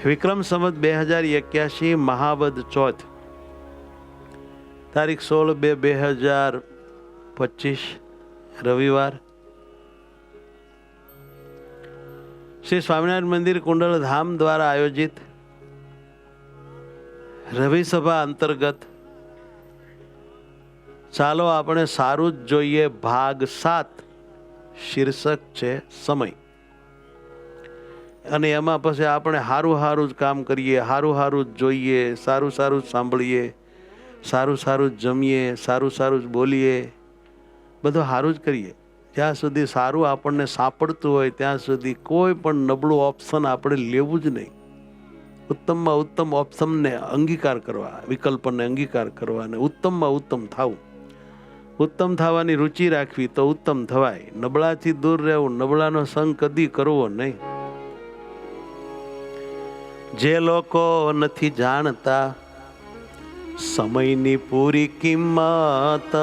વિક્રમ સંવત 2081 મહાવદ ચોથ તારીખ 16/2/2025 રવિવાર શ્રી સ્વામિનારાયણ મંદિર કુંડલ ધામ દ્વારા આયોજિત રવિ સભા અંતર્ગત ચાલો આપણે સારું જ જોઈએ ભાગ 7 શીર્ષક છે સમય. અને એમાં પછી આપણે સારું સારું જ કામ કરીએ, સારું સારું જ જોઈએ, સારું સારું જ સાંભળીએ, સારું સારું જ જમીએ, સારું સારું જ બોલીએ, બધું સારું જ કરીએ. જ્યાં સુધી સારું આપણને સાંપડતું હોય ત્યાં સુધી કોઈ પણ નબળું ઓપ્શન આપણે લેવું જ નહીં. ઉત્તમમાં ઉત્તમ ઓપ્શનને અંગીકાર કરવા, વિકલ્પને અંગીકાર કરવા અને ઉત્તમમાં ઉત્તમ થવું. ઉત્તમ થવાની રુચિ રાખવી તો ઉત્તમ થવાય. નબળાથી દૂર રહેવું, નબળાનો સંગ કદી કરવો નહીં. જે લોકો નથી જાણતા સમયની પૂરી કિંમત,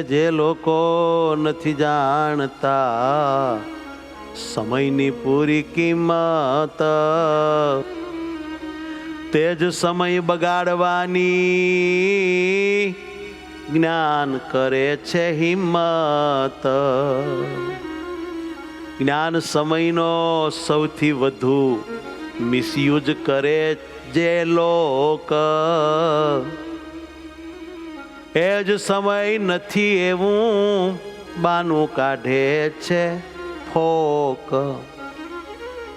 જે લોકો નથી જાણતા સમયની પૂરી કિંમત, તે જ સમય બગાડવાની જ્ઞાન કરે છે હિંમત. જ્ઞાન સમયનો સૌથી વધુ મિસયુઝ કરે જે લોક, એ જ સમય નથી એવું બાનું કાઢે છે ફોક.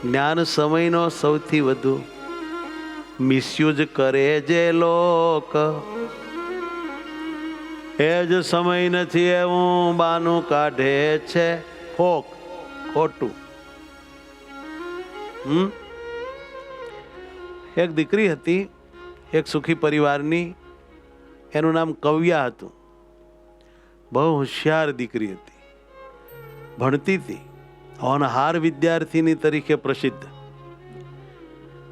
જ્ઞાન સમયનો સૌથી વધુ મિસયુઝ કરે જે લોક, એ જ સમય નથી એવું બાનું કાઢે છે ફોક. ખોટું. એક દીકરી હતી, એક સુખી પરિવારની. એનું નામ કવ્યા હતું. બહુ હોશિયાર દીકરી હતી, ભણતી હતી, હોનહાર વિદ્યાર્થીની તરીકે પ્રસિદ્ધ.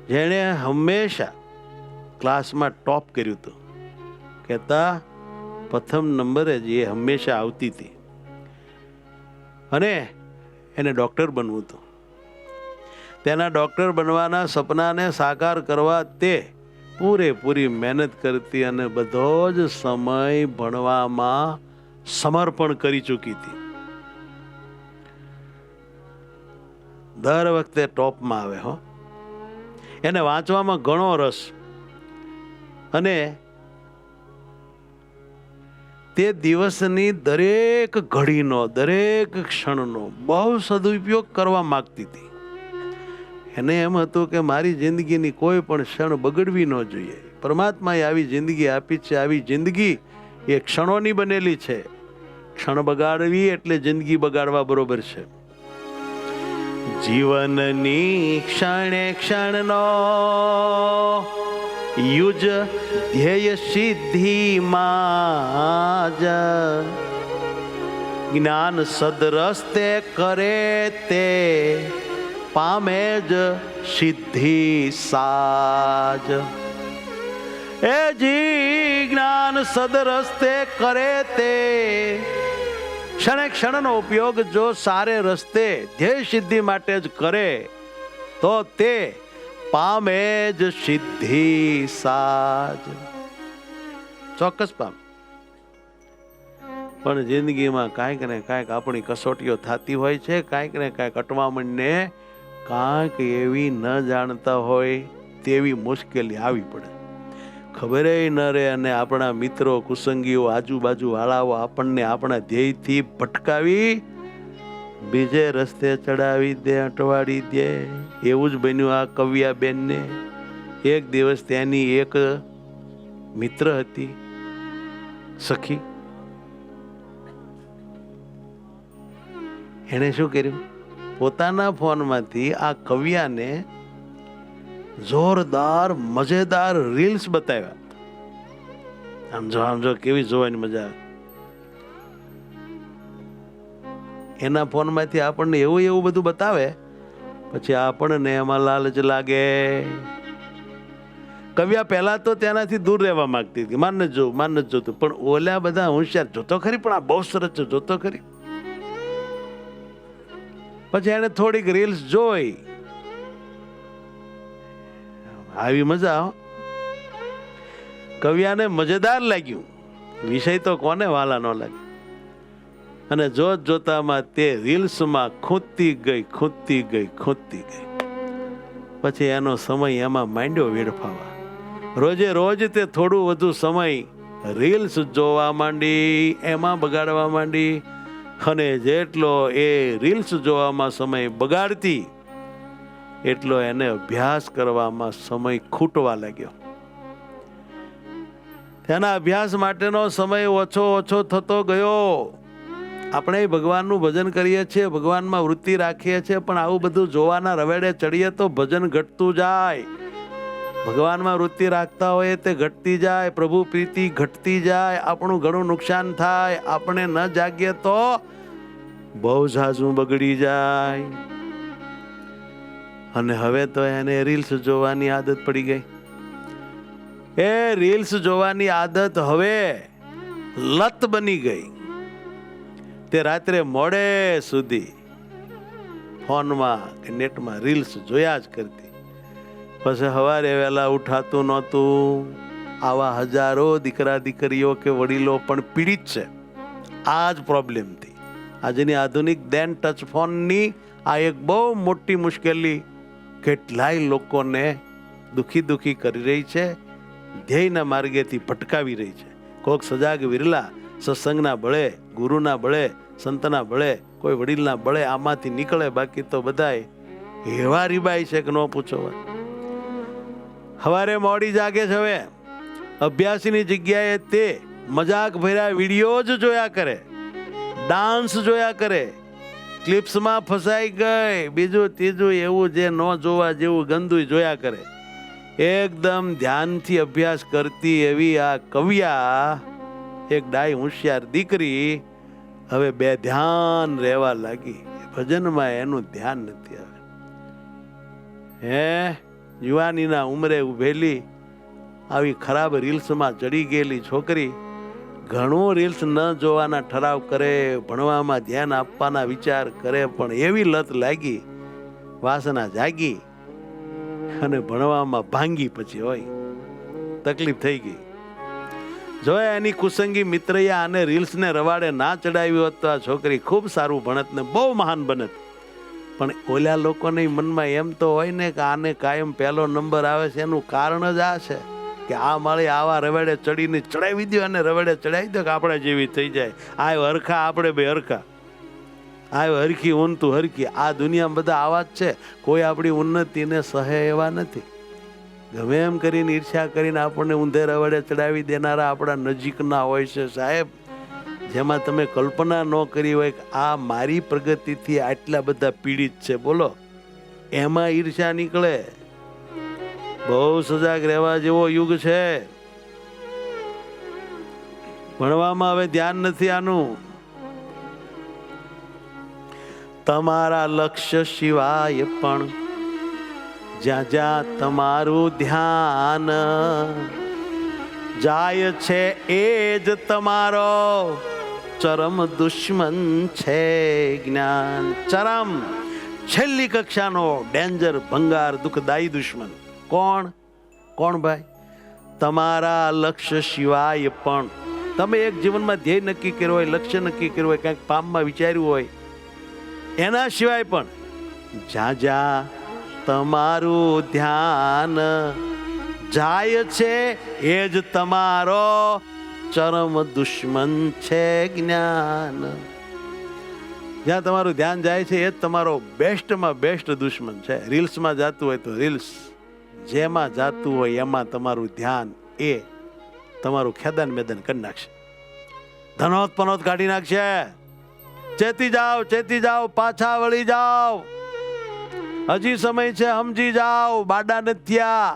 જેણે હંમેશા ક્લાસમાં ટોપ કર્યું હતું. કહેતા પ્રથમ નંબરે જ એ હંમેશા આવતી હતી. અને એને ડૉક્ટર બનવું હતું. તેના ડૉક્ટર બનવાના સપનાને સાકાર કરવા તે પૂરેપૂરી મહેનત કરતી અને બધો જ સમય ભણવામાં સમર્પણ કરી ચૂકી હતી. દર વખતે ટોપમાં આવે. એને વાંચવામાં ઘણો રસ. અને તે દિવસની દરેક ઘડીનો, દરેક ક્ષણનો બહુ સદુપયોગ કરવા માગતી હતી. એને એમ હતું કે મારી જિંદગીની કોઈ પણ ક્ષણ બગડવી ન જોઈએ. પરમાત્માએ આવી જિંદગી આપી છે. આવી જિંદગી એ ક્ષણોની બનેલી છે. ક્ષણ બગાડવી એટલે જિંદગી બગાડવા બરોબર છે. જીવનની ક્ષણે ક્ષણનો યુજ ધ્યેય સિદ્ધિમાં જ, જ્ઞાન સદરસ્તે કરે તે પામે જ સિદ્ધિ સાજ. એ જી જ્ઞાન સદરસ્તે કરે તે, ક્ષણે ક્ષણનો ઉપયોગ જો સારે રસ્તે ધ્યેય સિદ્ધિ માટે જ કરે તો તે પામે જ સિદ્ધિ સાજ. ચોક્કસ પામે. પણ જિંદગીમાં કાંઈક ને કાંઈક આપણી કસોટીઓ થતી હોય છે. કાંઈક ને કાંઈક અટવામણને કાંઈક એવી ન જાણતા હોય તેવી મુશ્કેલી આવી પડે. ખબર ન રહે. અને આપણા મિત્રો, કુસંગીઓ, આજુબાજુ વાળાઓ આપણને આપણા ધ્યેયથી ભટકાવી બીજે રસ્તે ચડાવી દે, અટવાડી દે. એવું જ બન્યું આ કવ્યાબેનને. એક દિવસ ત્યાંની એક મિત્ર હતી, સખી. એણે શું કર્યું? પોતાના ફોનમાંથી આ કવ્યાને જોરદાર મજેદાર રીલ્સ બતાવ્યા. આમ જો કેવી જોવાની મજા આવે. એના ફોનમાંથી આપણને એવું બધું બતાવે, પછી આપણને એમાં લાલચ લાગે. કવ્યા પહેલા તો તેનાથી દૂર રહેવા માંગતી હતી. માન જ જોતું. પણ ઓલા બધા હોશિયાર, જોતો ખરી પણ આ બહુ સરસ છે, જોતો ખરી. પછી એને થોડીક રીલ્સ જોઈ, આવી મજા. કવિયાને મજેદાર લાગ્યું, વિષય તો કોને વાલા ન લાગે. અને જોત જોતામાં તે રીલ્સમાં ખૂંદતી ગઈ. પછી એનો સમય એમાં માંડ્યો વેડફાવા. રોજે રોજ તે થોડું વધુ સમય રીલ્સ જોવા માંડી, એમાં બગાડવા માંડી. અને જેટલો એ રીલ્સ જોવામાં સમય બગાડતી એટલો એને અભ્યાસ કરવામાં સમય ખૂટવા લાગ્યો. તેના અભ્યાસ માટેનો સમય ઓછો થતો ગયો. આપણે ભગવાનનું ભજન કરીએ છીએ, ભગવાનમાં વૃત્તિ રાખીએ છીએ, પણ આવું બધું જોવાના રવેડે ચડીએ તો ભજન ઘટતું જાય. ભગવાનમાં વૃત્તિ રાખતા હોય તે ઘટતી જાય, પ્રભુ પ્રીતિ ઘટતી જાય, આપણું ઘણું નુકસાન થાય. આપણે ન જાગીએ તો બહુ ઝાઝું બગડી જાય. અને હવે તો એને રીલ્સ જોવાની આદત પડી ગઈ. એ રીલ્સ જોવાની આદત હવે લત બની ગઈ. તે રાત્રે મોડે સુધી ફોનમાં કે નેટમાં રીલ્સ જોયા જ કરતી. પછી સવારે વહેલા ઉઠાતું નહોતું. આવા હજારો દીકરા દીકરીઓ કે વડીલો પણ પીડિત છે આ જ પ્રોબ્લેમથી. આજની આધુનિક દેન ટચ ફોનની આ એક બહુ મોટી મુશ્કેલી કેટલાય લોકોને દુખી કરી રહી છે, ધ્યેયના માર્ગેથી ભટકાવી રહી છે. કોઈક સજાગ વિરલા સત્સંગના બળે, ગુરુના બળે, સંતના બળે, કોઈ વડીલના બળે આમાંથી નીકળે. બાકી તો બધાય એવા રીબાઈ છે કે ન પૂછો. સવારે મોડી જાગે છે. હવે અભ્યાસની જગ્યાએ તે મજાક ભર્યા વિડીયો જ જોયા કરે, ડાન્સ જોયા કરે, ક્લિપ્સમાં ફસાઈ ગઈ, બીજું ત્રીજું એવું જે ન જોવા જેવું ગંદુ જોયા કરે. એકદમ ધ્યાનથી અભ્યાસ કરતી એવી આ કવિયા, એક ડાય હોશિયાર દીકરી, હવે બે ધ્યાન રહેવા લાગી. ભજનમાં એનું ધ્યાન નથી આવે. યુવાનીના ઉંમરે ઉભેલી આવી ખરાબ રીલ્સમાં ચડી ગયેલી છોકરી ઘણું રીલ્સ ન જોવાના ઠરાવ કરે, ભણવામાં ધ્યાન આપવાના વિચાર કરે, પણ એવી લત લાગી, વાસના જાગી અને ભણવામાં ભાંગી. પછી હોય તકલીફ થઈ ગઈ. જો એની કુસંગી મિત્રએ આને રીલ્સને રવાડે ના ચડાવ્યું હોત તો આ છોકરી ખૂબ સારું ભણત ને બહુ મહાન બનત. પણ ઓલા લોકોને મનમાં એમ તો હોય ને કે આને કાયમ પહેલો નંબર આવે છે, એનું કારણ જ આ છે કે આ માળી આવા રવેડે ચડીને ચડાવી દો અને રવેડે ચડાવી દો કે આપણે જેવી થઈ જાય. આ હરખા, આપણે બે હરખા, આ હરખી ઊનતું હરખી. આ દુનિયામાં બધા આવા જ છે. કોઈ આપણી ઉન્નતિને સહે એવા નથી. ગમે એમ કરીને ઈર્ષ્યા કરીને આપણને ઊંધે રવેડે ચડાવી દેનારા આપણા નજીકના હોય છે સાહેબ, જેમાં તમે કલ્પના ન કરી હોય કે આ મારી પ્રગતિથી આટલા બધા પીડિત છે. બોલો, એમાં ઈર્ષ્યા નીકળે. બહુ સજાગ રહેવા જેવો યુગ છે. ભણવામાં હવે ધ્યાન નથી આનું. તમારા લક્ષ્ય સિવાય પણ જ્યાં જ્યાં તમારું ધ્યાન જાય છે એ જ તમારો ચરમ દુશ્મન છે જ્ઞાન. ચરમ, છેલ્લી કક્ષાનો ડેન્જર, ભંગાર, દુઃખદાયી દુશ્મન. કોણ ભાઈ? તમારા લક્ષ્ય સિવાય પણ. તમે એક જીવનમાં ધ્યેય નક્કી કર્યો હોય, લક્ષ્ય નક્કી કર્યું હોય, કંઈક પામમાં વિચાર્યું હોય, એના સિવાય પણ જ્યાં જ્યાં તમારું ધ્યાન જાય છે એ જ તમારો ચરમ દુશ્મન છે જ્ઞાન. જ્યાં તમારું ધ્યાન જાય છે એ જ તમારો બેસ્ટમાં બેસ્ટ દુશ્મન છે. રીલ્સમાં જાતું હોય તો રીલ્સ, જેમાં જાતું હોય એમાં તમારું ધ્યાન એ તમારું ખેદાન મેદાન કરી નાખશે, ધનોત પનોત કાઢી નાખશે. ચેતી જાઓ, પાછા વળી જાઓ. હજી સમય છે, સમજી જાઓ. બાડા નથી થયા,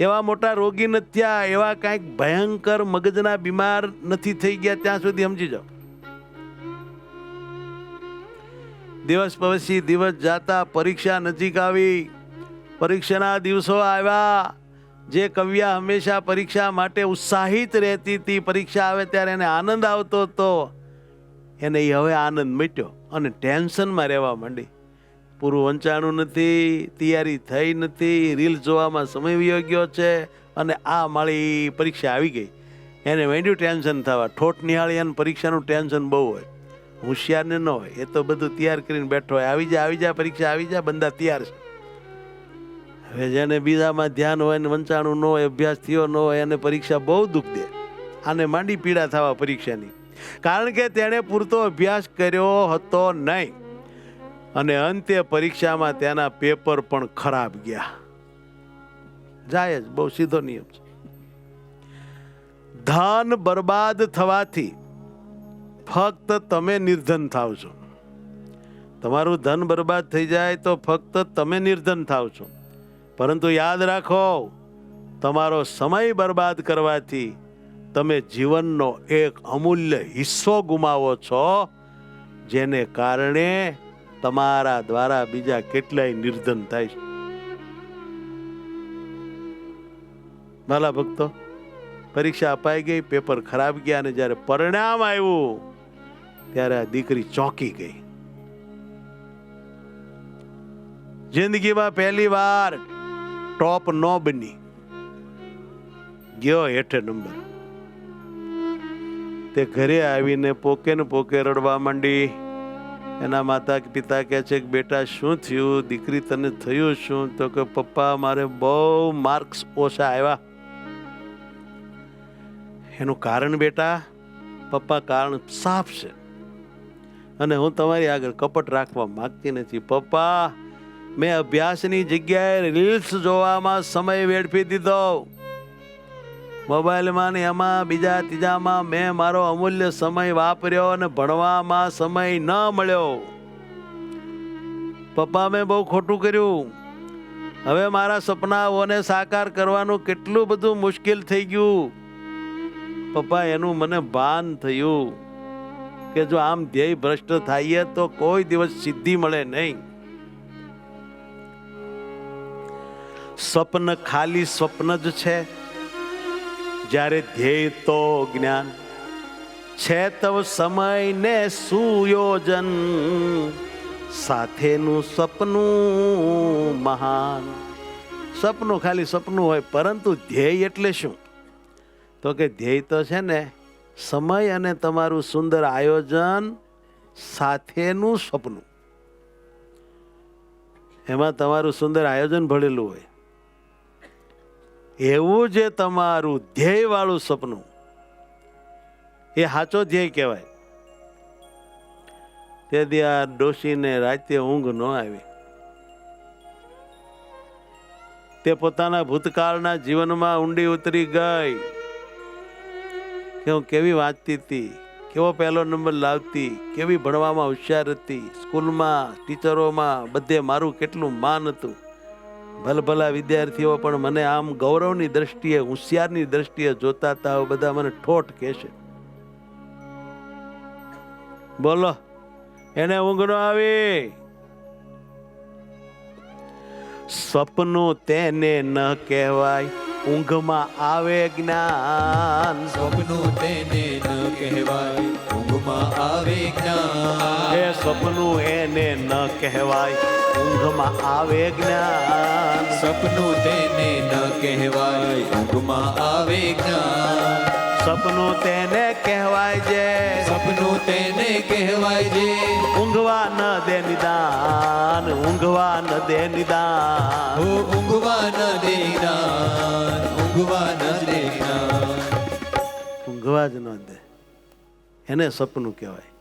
એવા મોટા રોગી નથી થયા, એવા કાંઈક ભયંકર મગજના બીમાર નથી થઈ ગયા ત્યાં સુધી સમજી જાઓ. દિવસ પછી દિવસ જાતા પરીક્ષા નજીક આવી. પરીક્ષાના દિવસો આવ્યા. જે કવિયા હંમેશા પરીક્ષા માટે ઉત્સાહિત રહેતી હતી, પરીક્ષા આવે ત્યારે એને આનંદ આવતો હતો, એને હવે આનંદ મટ્યો. અને ટેન્શનમાં રહેવા માંડી. પૂરું વંચાણું નથી, તૈયારી થઈ નથી, રીલ જોવામાં સમય વયો ગયો છે, અને આ માળી પરીક્ષા આવી ગઈ. એને માંડ્યું ટેન્શન થવા. ઠોઠ નિહાળી અને પરીક્ષાનું ટેન્શન બહુ હોય. હોશિયારને ન હોય, એ તો બધું તૈયાર કરીને બેઠો હોય. આવી જા પરીક્ષા આવી જા, બંદા તૈયાર છે. હવે જેને બીજામાં ધ્યાન હોય ને વંચાણું ન હોય, અભ્યાસ થયો ન હોય, એને પરીક્ષા બહુ દુઃખ દે. આને માંડી પીડા થવા પરીક્ષાની, કારણ કે તેણે પૂરતો અભ્યાસ કર્યો હતો નહીં, અને અંતે પરીક્ષામાં તેના પેપર પણ ખરાબ ગયા. જાય જ, બહુ સીધો નિયમ છે. ધન બરબાદ થવાથી ફક્ત તમે નિર્ધન થાવ છો. તમારું ધન બરબાદ થઈ જાય તો ફક્ત તમે નિર્ધન થાવ છો. પરંતુ યાદ રાખો, તમારો સમય બરબાદ કરવાથી તમે જીવનનો એક અમૂલ્ય હિસ્સો ગુમાવો છો, જેને કારણે તમારા દ્વારા બીજા કેટલાય નિર્ધન થાય છે. માલા ભક્તો, પરીક્ષા અપાઈ ગઈ, પેપર ખરાબ ગયા, અને જ્યારે પરિણામ આવ્યું ત્યારે આ દીકરી ચોંકી ગઈ. જિંદગીમાં પહેલી વાર ટોપ ન બની, ગયો હેઠે નંબર. તે ઘરે આવીને પોકે ને પોકે રડવા માંડી. એના માતા પિતા કહે છે કે બેટા શું થયું, દીકરી તને થયું શું? તો કે પપ્પા મારે બહુ માર્ક્સ ઓછા આવ્યા. એનું કારણ બેટા, પપ્પા કારણ સાફ છે, અને હું તમારી આગળ કપટ રાખવા માંગતી નથી. પપ્પા, મેં અભ્યાસની જગ્યાએ રીલ્સ જોવામાં સમય વેડફી દીધો. મોબાઈલમાં ને એમાં બીજા ત્રીજામાં મેં મારો અમૂલ્ય સમય વાપર્યો, અને ભણવામાં સમય ન મળ્યો. પપ્પા, મેં બહુ ખોટું કર્યું. હવે મારા સપનાઓને સાકાર કરવાનું કેટલું બધું મુશ્કેલ થઈ ગયું. પપ્પા, એનું મને ભાન થયું કે જો આમ ધ્યેય ભ્રષ્ટ થાય તો કોઈ દિવસ સિદ્ધિ મળે નહીં. સ્વપ્ન ખાલી સ્વપ્ન જ છે, જ્યારે ધ્યેય તો જ્ઞાન છે. તવ સમય ને સુયોજન, સાથેનું સપનું મહાન. સપનું ખાલી સપનું હોય, પરંતુ ધ્યેય એટલે શું? તો કે ધ્યેય તો છે ને સમય અને તમારું સુંદર આયોજન સાથેનું સપનું. એમાં તમારું સુંદર આયોજન ભળેલું હોય. એવું જે તમારું ધ્યેય વાળું સપનું, એ સાચો ધ્યેય કહેવાય. તે દી આ ડોશીને રાતે ઊંઘ ન આવી. તે પોતાના ભૂતકાળના જીવનમાં ઊંડી ઉતરી ગઈ કે હું કેવી વાંચતી હતી, કેવો પહેલો નંબર લાવતી, કેવી ભણવામાં હોશિયાર હતી, સ્કૂલમાં ટીચરોમાં બધે મારું કેટલું માન હતું. ભલભલા વિદ્યાર્થીઓ પણ મને આમ ગૌરવની દ્રષ્ટિએ, હોશિયારની દ્રષ્ટિએ જોતા હતા. બધા મને ઠોઠ કહેશે. બોલો, એને ઊંઘ ન આવી. સપનું તેને ન કહેવાય, ઊંઘમાં આવે જ્ઞાન. સપનું તેને ન કહેવાય, ઊંઘમાં આવે જ્ઞાન. એ સપનું એને ન કહેવાય, ઊંઘમાં આવે જ્ઞાન. સપનું તેને ન કહેવાય, ઊંઘમાં આવે જ્ઞાન. સપનું તેને કહેવાય છે, સપનું તેને કહેવાય છે. ઊંઘવા ન દે નિદાન, ઊંઘવા ન દે નિદાન. ઊંઘવા ન દે જ્ઞાન, ઊંઘવા ન દે જ્ઞાન. ઊંઘવા જ ન દે, એને સપનું કહેવાય.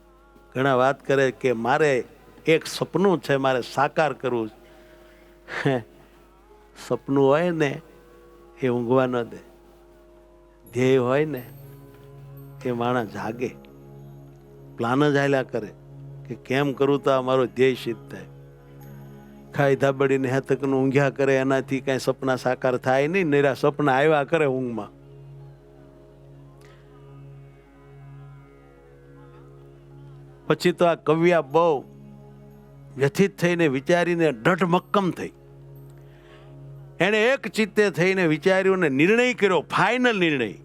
ઘણા વાત કરે કે મારે એક સપનું છે, મારે સાકાર કરવું. સપનું હોય ને એ ઊંઘવા ન દે. ધ્યેય હોય ને એ માણસ જાગે, પ્લાન જ હાલ્યા કરે કે કેમ કરું તો આ મારો ધ્યેય સિદ્ધ થાય. ખાઈ ધાબડીને હેતકનું ઊંઘ્યા કરે, એનાથી કાંઈ સપના સાકાર થાય નહીં. નિરા સપના આવ્યા કરે ઊંઘમાં. પછી તો આ કવિયા બહુ વ્યથિત થઈને વિચારીને ડઢમક્કમ થઈ. એને એક ચિત્તે થઈને વિચાર્યું ને નિર્ણય કર્યો, ફાઇનલ નિર્ણય.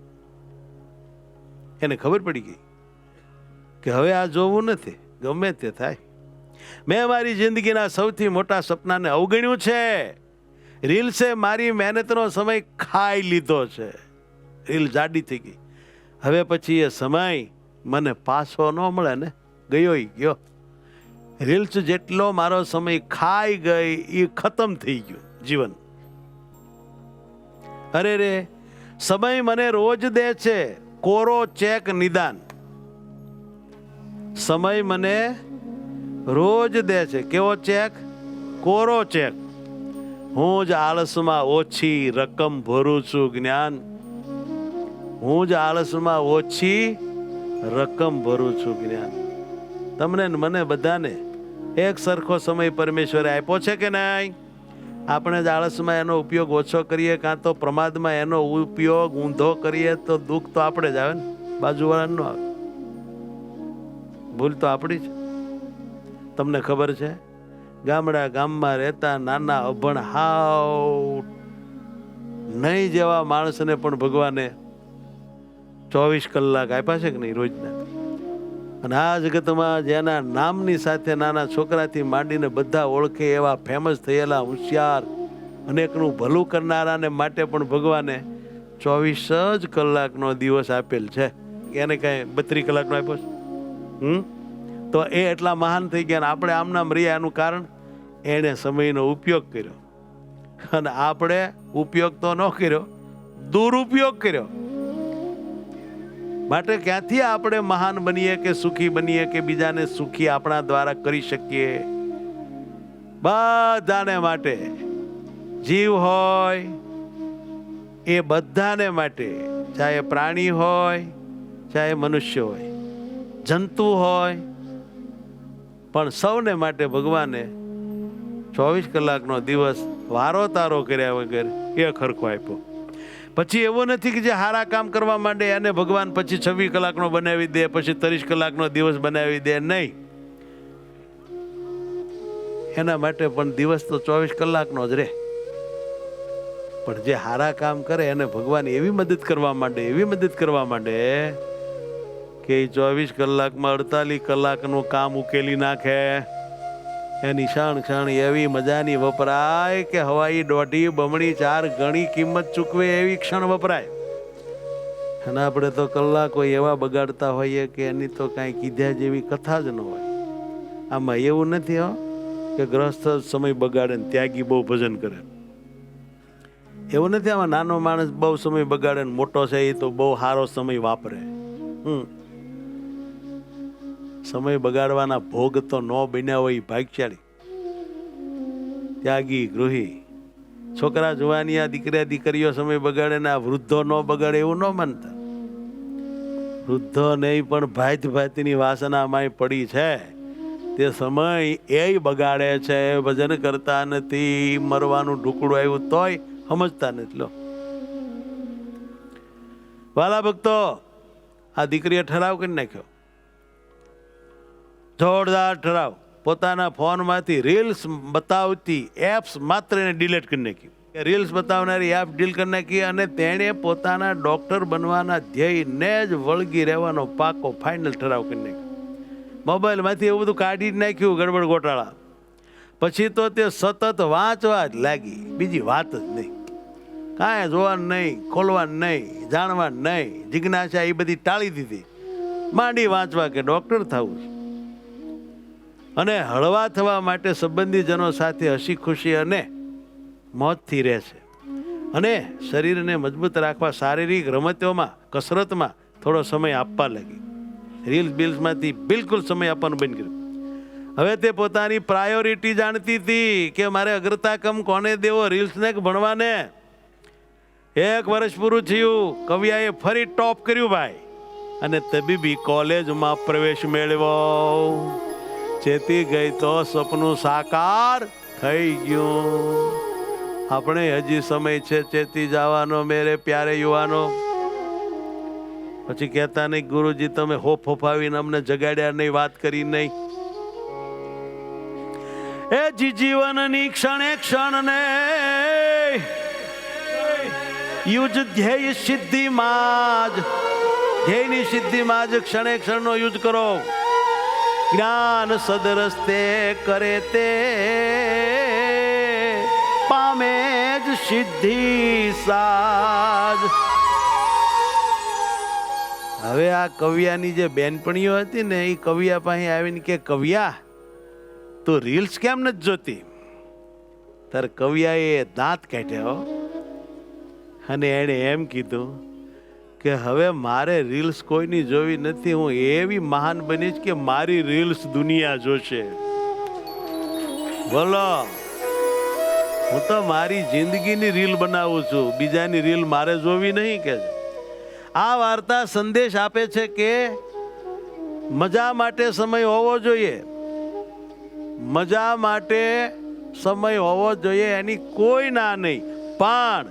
એને ખબર પડી ગઈ કે હવે આ જોવું નથી, ગમે તે થાય. મેં મારી જિંદગીના સૌથી મોટા સપનાને અવગણ્યું છે. રીલ્સે મારી મહેનતનો સમય ખાઈ લીધો છે. રીલ જાડી થઈ ગઈ. હવે પછી એ સમય મને પાછો ન મળે ને, ગયો ગયો. રીલ્સ જેટલો મારો સમય ખાઈ ગઈ એ ખતમ થઈ ગયું જીવન. અરે રે, સમય મને રોજ દે છે કોરો ચેક નિદાન. સમય મને રોજ દે છે કેવો ચેક? કોરો ચેક. હું જ આળસમાં ઓછી રકમ ભરું છું જ્ઞાન. હું જ આળસમાં ઓછી રકમ ભરું છું જ્ઞાન. તમને ને મને બધાને એક સરખો સમય પરમેશ્વરે આપ્યો છે કે નહીં? આપણે જ આળસમાં એનો ઉપયોગ ઓછો કરીએ, કાં તો પ્રમાદમાં એનો ઉપયોગ ઊંધો કરીએ તો દુઃખ તો આપણે જ આવે ને, બાજુવાળાને ન આવે. ભૂલ તો આપણી જ. તમને ખબર છે, ગામમાં રહેતા નાના અભણ હાવ નહીં જેવા માણસને પણ ભગવાને 24 કલાક આપ્યા છે કે નહીં રોજના? અને આ જગતમાં જેના નામની સાથે નાના છોકરાથી માંડીને બધા ઓળખે એવા ફેમસ થયેલા હોશિયાર અનેકનું ભલું કરનારાને માટે પણ ભગવાને 24 જ કલાકનો દિવસ આપેલ છે. એને કાંઈ 32 કલાકનો આપ્યો છે? તો એ એટલા મહાન થઈ ગયા. આપણે આમનામ રહ્યા એનું કારણ એણે સમયનો ઉપયોગ કર્યો, અને આપણે ઉપયોગ તો ન કર્યો, દુરુપયોગ કર્યો. માટે ક્યાંથી આપણે મહાન બનીએ કે સુખી બનીએ કે બીજાને સુખી આપણા દ્વારા કરી શકીએ? બધાને માટે, જીવ હોય એ બધાને માટે, ચાહે પ્રાણી હોય ચાહે મનુષ્ય હોય, જંતુ હોય, પણ સૌને માટે ભગવાને 24 કલાકનો દિવસ વારો તારો કર્યા વગર એક હરખો આપ્યો. પછી એવું નથી કે જે સારા કામ કરવા માંડે એને ભગવાન પછી 26 કલાકનો બનાવી દે, પછી 30 કલાકનો દિવસ બનાવી દે. નહીં, એના માટે પણ દિવસ તો 24 કલાકનો જ રહે. પણ જે સારા કામ કરે એને ભગવાન એવી મદદ કરવા માંડે કે 24 કલાકમાં 48 કલાકનું કામ ઉકેલી નાખે. એની ક્ષણ એવી મજાની વપરાય કે હવાઈ 1.5 બમણી 4 ગણી કિંમત ચૂકવે એવી ક્ષણ વપરાય. અને આપણે તો કલાકો એવા બગાડતા હોઈએ કે એની તો કાંઈ કીધા જેવી કથા જ ન હોય. આમાં એવું નથી કે ગ્રસ્ત સમય બગાડે ને ત્યાગી બહુ ભજન કરે. એવું નથી. આમાં નાનો માણસ બહુ સમય બગાડે ને મોટો છે એ તો બહુ સારો સમય વાપરે. સમય બગાડવાના ભોગ તો ન બન્યા હોય ભાગ્યશાળી, ત્યાગી, ગૃહી. છોકરા જુવાનિયા, દીકરા દીકરીઓ સમય બગાડે ને આ વૃદ્ધો ન બગાડે એવું ન માનતા. વૃદ્ધો નહીં પણ ભાતની વાસનામાં પડી છે તે સમય એ બગાડે છે. ભજન કરતા નથી, મરવાનું ઢુકડું આવ્યું તોય સમજતા નથી. લો વાલા ભક્તો, આ દીકરીએ ઠરાવ કરી નાખ્યો, જોરદાર ઠરાવ. પોતાના ફોનમાંથી રીલ્સ બતાવતી એપ્સ માત્ર એને ડિલીટ કરી નાખી. રીલ્સ બતાવનારી એપ ડીલ કરી નાખી અને તેણે પોતાના ડોક્ટર બનવાના ધ્યેયને જ વળગી રહેવાનો પાકો ફાઇનલ ઠરાવ કરી નાખ્યો. મોબાઈલમાંથી એવું બધું કાઢી જ નાખ્યું ગડબડ ગોટાળા. પછી તો તે સતત વાંચવા જ લાગી, બીજી વાત જ નહીં. કાંઈ જોવાનું નહીં, ખોલવાનું નહીં, જાણવાનું નહીં, જિજ્ઞાસા એ બધી ટાળી દીધી. માંડી વાંચવા કે ડોક્ટર થવું છે. અને હળવા થવા માટે સંબંધીજનો સાથે હસી ખુશી અને મોજથી રહે છે. અને શરીરને મજબૂત રાખવા શારીરિક રમતોમાં, કસરતમાં થોડો સમય આપવા લાગી. રીલ્સ બિલ્સમાંથી બિલકુલ સમય આપવાનું બંધ કર્યું. હવે તે પોતાની પ્રાયોરિટી જાણતી હતી કે મારે અગ્રતા કમ કોને દેવો, રીલ્સને કે ભણવાને. 1 વર્ષ પૂરું થયું, કવિયાએ ફરી ટોપ કર્યું ભાઈ, અને તબીબી કોલેજમાં પ્રવેશ મેળવ્યો. ચેતી ગઈ તો સપનું સાકાર થઈ ગયું. આપણે હજી સમય છે ચેતી જવાનો મેરે પ્યારે યુવાનો. પછી કહેતા નહીં ગુરુજી તમે હોફાવીને અમને જગાડ્યા નહીં, વાત કરી નહીં. એ જીવનની ક્ષણે ક્ષણને યુજ ધ્યેય સિદ્ધિમાં જ, ધ્યેયની સિદ્ધિમાં જ ક્ષણે ક્ષણનો યુજ કરો. જ્ઞાન સદરસ્તે કરે તે પામે જ સિદ્ધિ સાજ. હવે આ કવિયાની જે બેનપણીઓ હતી ને એ કવિયા પાસે આવીને કે કવિયા તું રીલ્સ કેમ નથી જોતી? તાર કવિયાએ દાંત કાઢ્યા અને એણે એમ કીધું કે હવે મારે રીલ્સ કોઈની જોવી નથી, હું એવી મહાન બનીશ કે મારી રીલ્સ દુનિયા જોશે. બોલો, હું તો મારી જિંદગીની રીલ બનાવું છું, બીજાની રીલ મારે જોવી નહીં. કે આ વાર્તા સંદેશ આપે છે કે મજા માટે સમય હોવો જોઈએ, મજા માટે સમય હોવો જોઈએ, એની કોઈ ના નહીં. પણ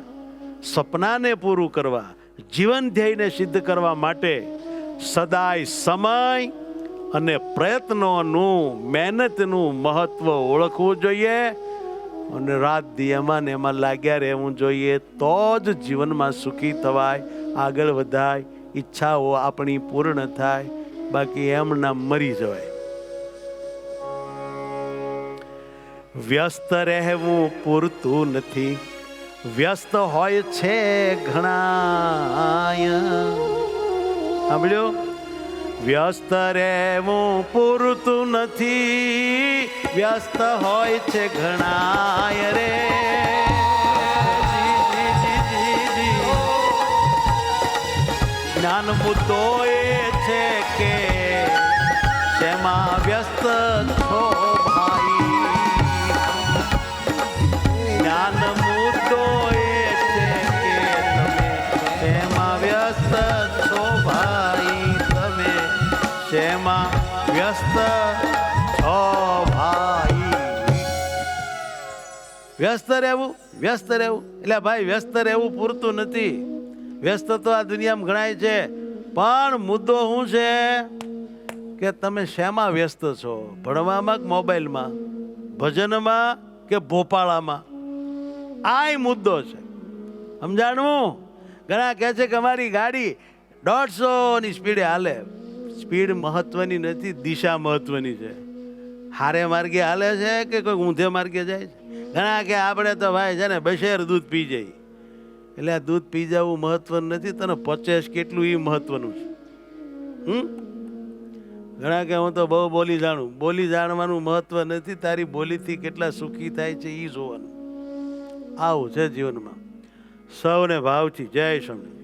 સપનાને પૂરું કરવા, જીવન ધ્યેયને સિદ્ધ કરવા માટે સદાય સમય અને પ્રયત્નોનું, મહેનતનું મહત્વ ઓળખવું જોઈએ અને રાત દિયામાં ને એમાં લાગ્યા રહેવું જોઈએ. તો જ જીવનમાં સુખી થવાય, આગળ વધાય, ઈચ્છાઓ આપણી પૂર્ણ થાય. બાકી એમના મરી જવાય. વ્યસ્ત રહેવું પૂરતું નથી, વ્યસ્ત હોય છે ઘણાય. સાંભળ્યું? વ્યસ્ત રહેવું પૂરતું નથી, વ્યસ્ત હોય છે ઘણાય રે. જ્ઞાન મુદ્દો એ છે કે શેમાં વ્યસ્ત છો ભાઈ. જ્ઞાન મુદ્દો એ છે કે તમે શેમાં વ્યસ્ત છો ભાઈ. તમે શેમાં વ્યસ્ત છો ભાઈ. વ્યસ્ત રહેવું, વ્યસ્ત રહેવું એટલે ભાઈ વ્યસ્ત રહેવું પૂરતું નથી. વ્યસ્ત તો આ દુનિયામાં ઘણાય છે, પણ મુદ્દો શું છે કે તમે શેમાં વ્યસ્ત છો? ભણવામાં કે મોબાઈલમાં, ભજનમાં કે ભોપાળામાં? આ મુદ્દો છે. સમજાણું? ઘણા કહે છે કે અમારી ગાડી 150ની સ્પીડે હાલે. સ્પીડ મહત્વની નથી, દિશા મહત્વની છે. હારે માર્ગે હાલે છે કે કોઈ ઊંધે માર્ગે જાય છે? ઘણા કે આપણે તો ભાઈ છે ને બશેર દૂધ પી જઈએ. એટલે આ દૂધ પી જવું મહત્વનું નથી, તને પચેસ કેટલું એ મહત્વનું છે. ઘણા કે હું તો બહુ બોલી જાણું. બોલી જાણવાનું મહત્વ નથી, તારી બોલીથી કેટલા સુખી થાય છે એ જોવાનું. આવું છે જીવનમાં. સૌને ભાવથી જય સ્વામી.